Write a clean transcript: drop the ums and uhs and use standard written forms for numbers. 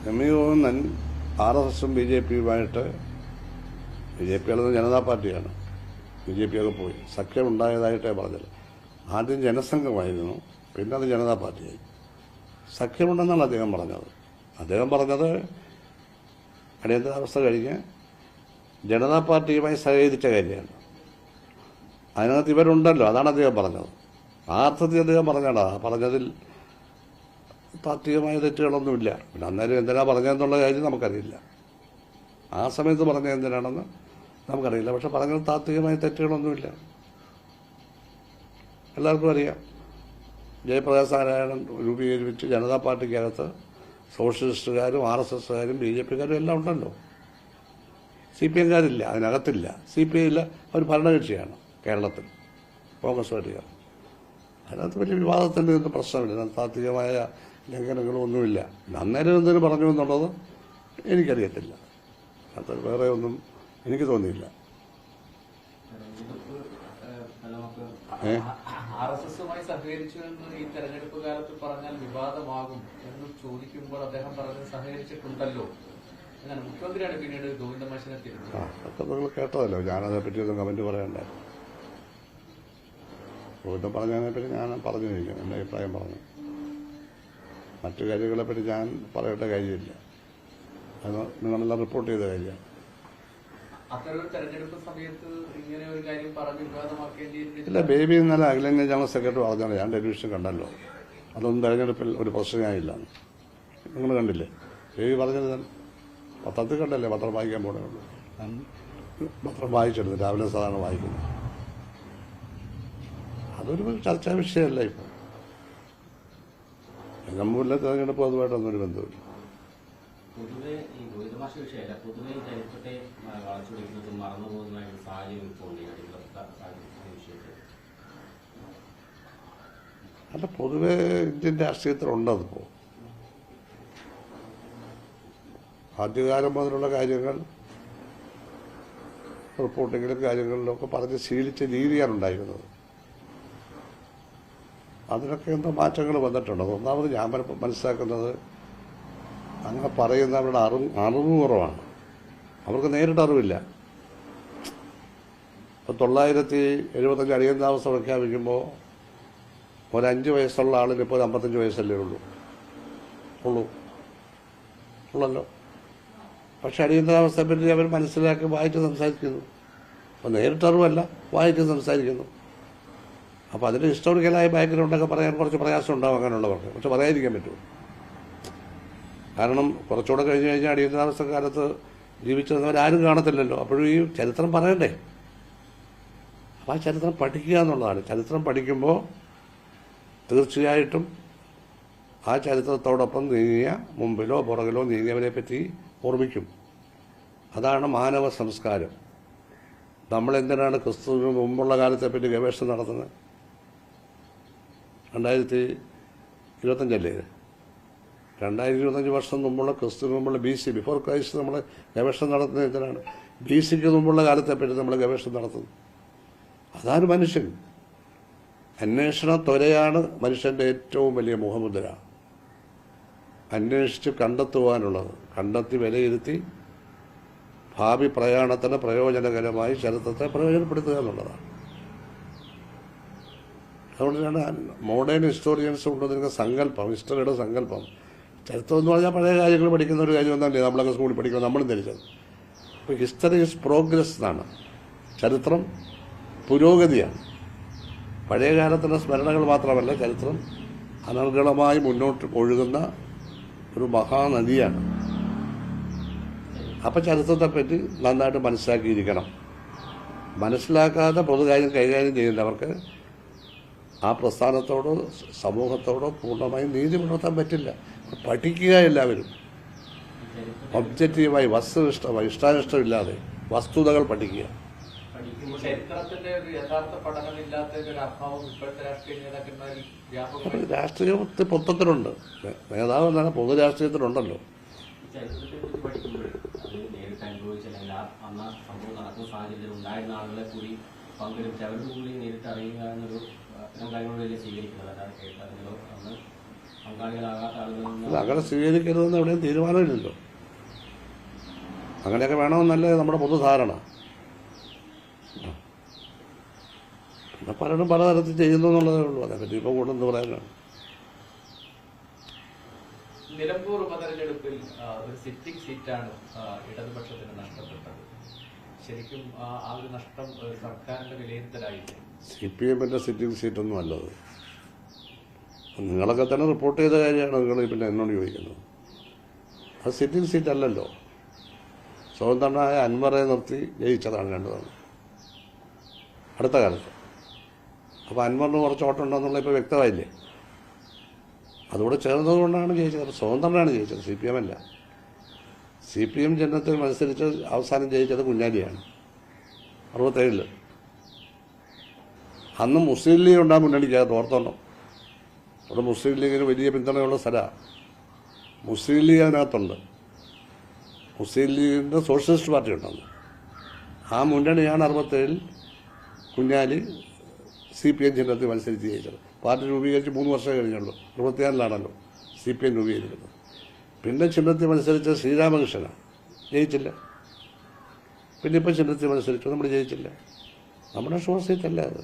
MV. RSSും BJPയുമായിട്ട് BJP ഉള്ളത് ജനതാ പാർട്ടിയാണ്. BJP ഒക്കെ പോയി സഖ്യമുണ്ടായതായിട്ടേ പറഞ്ഞത്. ആദ്യം ജനസംഘമായിരുന്നു, പിന്നെ അത് ജനതാ പാർട്ടിയായി. സഖ്യമുണ്ടെന്നാണ് അദ്ദേഹം പറഞ്ഞത്. അദ്ദേഹം പറഞ്ഞത് അടിയന്തരാവസ്ഥ കഴിഞ്ഞ് ജനതാ പാർട്ടിയുമായി സഹകരിച്ച കാര്യമാണ്. അതിനകത്ത് ഇവരുണ്ടല്ലോ, അതാണ് അദ്ദേഹം പറഞ്ഞത്. ആ അർത്ഥത്തിൽ അദ്ദേഹം പറഞ്ഞാടാ. പറഞ്ഞതിൽ താത്വികമായ തെറ്റുകളൊന്നുമില്ല. പിന്നെ അന്നേരം എന്തിനാ പറഞ്ഞതെന്നുള്ള കാര്യം നമുക്കറിയില്ല. ആ സമയത്ത് പറഞ്ഞത് എന്തിനാണെന്ന് നമുക്കറിയില്ല. പക്ഷെ പറഞ്ഞത് താത്വികമായ തെറ്റുകളൊന്നുമില്ല, എല്ലാവർക്കും അറിയാം. ജയപ്രകാശ് നാരായണൻ രൂപീകരിച്ച് ജനതാ പാർട്ടിക്കകത്ത് സോഷ്യലിസ്റ്റുകാരും RSSകാരും BJPക്കാരും എല്ലാം ഉണ്ടല്ലോ. CPMകാരില്ല, അതിനകത്തില്ല. CPI ഇല്ല, അവർ ഭരണകക്ഷിയാണ് കേരളത്തിൽ, കോൺഗ്രസ് പാർട്ടിക്കാർ. അതിനകത്ത് വലിയ വിവാദത്തിൻ്റെ ഒന്നും പ്രശ്നമില്ല, താത്വികമായ ലംഘനങ്ങളൊന്നുമില്ല. അന്നേരം എന്തിനു പറഞ്ഞു എന്നുള്ളത് എനിക്കറിയത്തില്ല. അത് വേറെ ഒന്നും എനിക്ക് തോന്നിയില്ല. RSSുമായി സഹകരിച്ചു എന്ന് ഈ തെരഞ്ഞെടുപ്പ് കാലത്ത് പറഞ്ഞാൽ വിവാദമാകും എന്ന് ചോദിക്കുമ്പോൾ അദ്ദേഹം പറഞ്ഞത് സഹകരിച്ചിട്ടുണ്ടല്ലോ എന്നാണ്. മുഖ്യമന്ത്രിയാണ് പിന്നീട് ഗോവിന്ദമാഷിനെ തിരിഞ്ഞത്. അതൊക്കെ നിങ്ങൾ കേട്ടതല്ലോ. ഞാനതിനെ പറ്റിയൊന്നും കമന്റ് പറയണ്ടായി. ഗോവിന്ദൻ പറഞ്ഞതിനെപ്പറ്റി ഞാൻ പറഞ്ഞു കഴിഞ്ഞു, എൻ്റെ അഭിപ്രായം പറഞ്ഞു. മറ്റു കാര്യങ്ങളെപ്പറ്റി ഞാൻ പറയേണ്ട കാര്യമില്ല. അത് നിങ്ങളെല്ലാം റിപ്പോർട്ട് ചെയ്ത കാര്യമാണ്. ഇല്ല, ബേബി ഇന്നലെ അഖിലേന്ത്യാ ജനറൽ സെക്രട്ടറി പറഞ്ഞാണ്, ഞാൻ ടെലിവിഷൻ കണ്ടല്ലോ. അതൊന്നും തെരഞ്ഞെടുപ്പിൽ ഒരു പ്രശ്നമായില്ല. നിങ്ങൾ കണ്ടില്ലേ? ബേബി പറഞ്ഞത് പത്രത്തിൽ കണ്ടല്ലേ? പത്രം വായിക്കാൻ പോകണേ ഉള്ളൂ. ഞാൻ പത്രം വായിച്ചെടുത്തു, രാവിലെ സാധാരണ വായിക്കുന്നു. അതൊരു ചർച്ചാ വിഷയമല്ല. ഇപ്പോൾ ജമ്മൂരിലെ തെരഞ്ഞെടുപ്പ് അതുമായിട്ടൊന്നൊരു ബന്ധമില്ല. പൊതുവെ ഈ ഗോവിന്ദമാഷ വിഷയമല്ല, പൊതുവെ ചരിത്രത്തെ വളച്ചൊടിക്കുന്നതും മറന്നുപോകുന്നതായ ഒരു സാഹചര്യം ഇപ്പോൾ അല്ല, പൊതുവെ ഇന്ത്യൻ രാഷ്ട്രീയത്തിലുണ്ടതിപ്പോൾ. ആദ്യകാലം മുതലുള്ള കാര്യങ്ങൾ റിപ്പോർട്ടിങ്ങിലും കാര്യങ്ങളിലൊക്കെ പറഞ്ഞ് ശീലിച്ച രീതിയാണ് ഉണ്ടായിരുന്നത്. അതിനൊക്കെ എന്തോ മാറ്റങ്ങൾ വന്നിട്ടുണ്ട്. ഒന്നാമത് ഞാൻ മനസ്സിലാക്കുന്നത്, അങ്ങനെ പറയുന്നവരുടെ അറിവ് കുറവാണ്. അവർക്ക് നേരിട്ട് അറിവില്ല. ഇപ്പം 975 അടിയന്തരാവസ്ഥ പ്രഖ്യാപിക്കുമ്പോൾ ഒരു 5 വയസ്സുള്ള ആളിന് ഇപ്പോൾ 55 വയസ്സല്ലേ ഉള്ളല്ലോ. പക്ഷെ അടിയന്തരാവസ്ഥയെപ്പറ്റി അവർ മനസ്സിലാക്കി വായിച്ച് സംസാരിക്കുന്നു. അപ്പോൾ നേരിട്ടറിവല്ല, വായിച്ച് സംസാരിക്കുന്നു. അപ്പോൾ അതിൻ്റെ ഹിസ്റ്റോറിക്കലായ ബാക്ക്ഗ്രൗണ്ടൊക്കെ പറയാൻ കുറച്ച് പ്രയാസം ഉണ്ടാവും അങ്ങനെയുള്ളവർക്ക്. പക്ഷെ പറയാതിരിക്കാൻ പറ്റുമോ? കാരണം കുറച്ചുകൂടെ കഴിഞ്ഞ് കഴിഞ്ഞാൽ അടിയന്തരാവസ്ഥ കാലത്ത് ജീവിച്ചിരുന്നവരാരും കാണത്തില്ലല്ലോ. അപ്പോഴും ഈ ചരിത്രം പറയണ്ടേ? അപ്പം ആ ചരിത്രം പഠിക്കുക എന്നുള്ളതാണ്. ചരിത്രം പഠിക്കുമ്പോൾ തീർച്ചയായിട്ടും ആ ചരിത്രത്തോടൊപ്പം നീങ്ങിയ, മുമ്പിലോ പുറകിലോ നീങ്ങിയവരെ പറ്റി ഓർമ്മിക്കും. അതാണ് മാനവ സംസ്കാരം. നമ്മളെന്തിനാണ് ക്രിസ്തുവിന് മുമ്പുള്ള കാലത്തെപ്പറ്റി ഗവേഷണം നടത്തുന്നത്? 2025 2025 വർഷം മുമ്പുള്ള ക്രിസ്തുവിന് മുമ്പുള്ള BC, ബിഫോർ ക്രൈസ്റ്റ് നമ്മൾ ഗവേഷണം നടത്തുന്നത് എന്തിനാണ്? BCക്ക് മുമ്പുള്ള കാലത്തെപ്പറ്റി നമ്മൾ ഗവേഷണം നടത്തുന്നു. അതാണ് മനുഷ്യൻ. അന്വേഷണ ത്വരയാണ് മനുഷ്യൻ്റെ ഏറ്റവും വലിയ മുഖമുദ്ര. അന്വേഷിച്ച് കണ്ടെത്തുവാനുള്ളത്, കണ്ടെത്തി വിലയിരുത്തി ഭാവി പ്രയാണത്തിന് പ്രയോജനകരമായി ചരിത്രത്തെ പ്രയോജനപ്പെടുത്തുക എന്നുള്ളതാണ്. അതുകൊണ്ടാണ് മോഡേൺ ഹിസ്റ്റോറിയൻസ് കൊണ്ടുവന്നിരിക്കുന്ന സങ്കല്പം, ഹിസ്റ്ററിയുടെ സങ്കല്പം. ചരിത്രം എന്ന് പറഞ്ഞാൽ പഴയ കാര്യങ്ങൾ പഠിക്കുന്ന ഒരു കാര്യം ഒന്നല്ലേ നമ്മളൊക്കെ സ്കൂളിൽ പഠിക്കുന്നത്, നമ്മളും ധരിച്ചത്. അപ്പോൾ ഹിസ്റ്ററി ഈസ് പ്രോഗ്രസ് എന്നാണ്. ചരിത്രം പുരോഗതിയാണ്. പഴയ കാലത്തിൻ്റെ സ്മരണകൾ മാത്രമല്ല, ചരിത്രം അനർഗളമായി മുന്നോട്ട് ഒഴുകുന്ന ഒരു മഹാനദിയാണ്. അപ്പം ചരിത്രത്തെപ്പറ്റി നന്നായിട്ട് മനസ്സിലാക്കിയിരിക്കണം. മനസ്സിലാക്കാതെ പൊതുകാര്യം കൈകാര്യം ചെയ്യുന്നവർക്ക് ആ പ്രസ്ഥാനത്തോടോ സമൂഹത്തോടോ പൂർണ്ണമായും നീതി പുലർത്താൻ പറ്റില്ല. പഠിക്കുക എല്ലാവരും ഒബ്ജക്റ്റീവായി, വസ്തുനിഷ്ഠമായി, ഇഷ്ടാനിഷ്ടമില്ലാതെ വസ്തുതകൾ പഠിക്കുക. രാഷ്ട്രീയത്തിൽ മൊത്തത്തിലുണ്ട്. നേതാവ് എന്നാണ് പൊതു രാഷ്ട്രീയത്തിലുണ്ടല്ലോ. പങ്കാളികളാകാത്ത ആളുകളിൽ അല്ല നിന്ന് അങ്ങനെ സ്വീകരിക്കരുതെന്ന് എവിടെയും തീരുമാനമില്ലല്ലോ. അങ്ങനെയൊക്കെ വേണമെന്നല്ലേ നമ്മുടെ പൊതുധാരണ. പിന്നെ പലരും പലതരത്തിൽ ചെയ്യുന്നു എന്നുള്ളതേ ഉള്ളൂ. അതേപറ്റി ഇപ്പോൾ കൂടുതൽ പറയാനാണ്. നിലമ്പൂർ ഉപതെരഞ്ഞെടുപ്പിൽ ഒരു സിറ്റിംഗ് സീറ്റാണ് ഇടതുപക്ഷത്തിന് നഷ്ടപ്പെട്ടത്. ശരിക്കും ആ ഒരു നഷ്ടം സർക്കാരിന്റെ വിലയിരുത്തലായില്ലേ? CPM-ന്റെ സിറ്റിംഗ് സീറ്റൊന്നും അല്ലത്. നിങ്ങളൊക്കെ തന്നെ റിപ്പോർട്ട് ചെയ്ത കാര്യമാണ് നിങ്ങൾ പിന്നെ എന്നോട് ചോദിക്കുന്നത്. അത് സിറ്റിംഗ് സീറ്റ് അല്ലല്ലോ. സ്വതന്ത്രനായ അൻവറെ നിർത്തി ജയിച്ചതാണ് 2 തവണ അടുത്ത കാലത്ത്. അപ്പോൾ അൻവറിന് കുറച്ച് ഓട്ടമുണ്ടെന്നുള്ള ഇപ്പോൾ വ്യക്തമായില്ലേ. അതുകൂടെ ചേർന്നതുകൊണ്ടാണ് ജയിച്ചത്. അപ്പോൾ സ്വതന്ത്രനാണ് ജയിച്ചത്, CPM അല്ല. CPM ജനത്തിൽ മത്സരിച്ച് അവസാനം ജയിച്ചത് കുഞ്ഞാലിയാണ് 67. അന്ന് മുസ്ലിം ലീഗ് ഉണ്ടാകും മുന്നണിക്കകത്ത്, ഓർത്തോണം. അവിടെ മുസ്ലിം ലീഗിന് വലിയ പിന്തുണയുള്ള സ്ഥലമാണ്. മുസ്ലിം ലീഗ് അതിനകത്തുണ്ട്. മുസ്ലിം ലീഗിൻ്റെ സോഷ്യലിസ്റ്റ് പാർട്ടി ഉണ്ടെന്ന്. ആ മുന്നണിയാണ് 67 കുഞ്ഞാലി CPM ചിഹ്നത്തിൽ മത്സരിച്ച് ജയിച്ചത്. പാർട്ടി രൂപീകരിച്ച് 3 വർഷം കഴിഞ്ഞുള്ളൂ. 64-ലാണല്ലോ CPM രൂപീകരിക്കുന്നത്. പിന്നെ ചിഹ്നത്തിൽ മത്സരിച്ച ശ്രീരാമകൃഷ്ണനാണ്, ജയിച്ചില്ല. പിന്നെ ഇപ്പോൾ ചിഹ്നത്തിൽ മത്സരിച്ചു, നമ്മൾ ജയിച്ചില്ല. നമ്മുടെ ഷോർ സീറ്റല്ല അത്.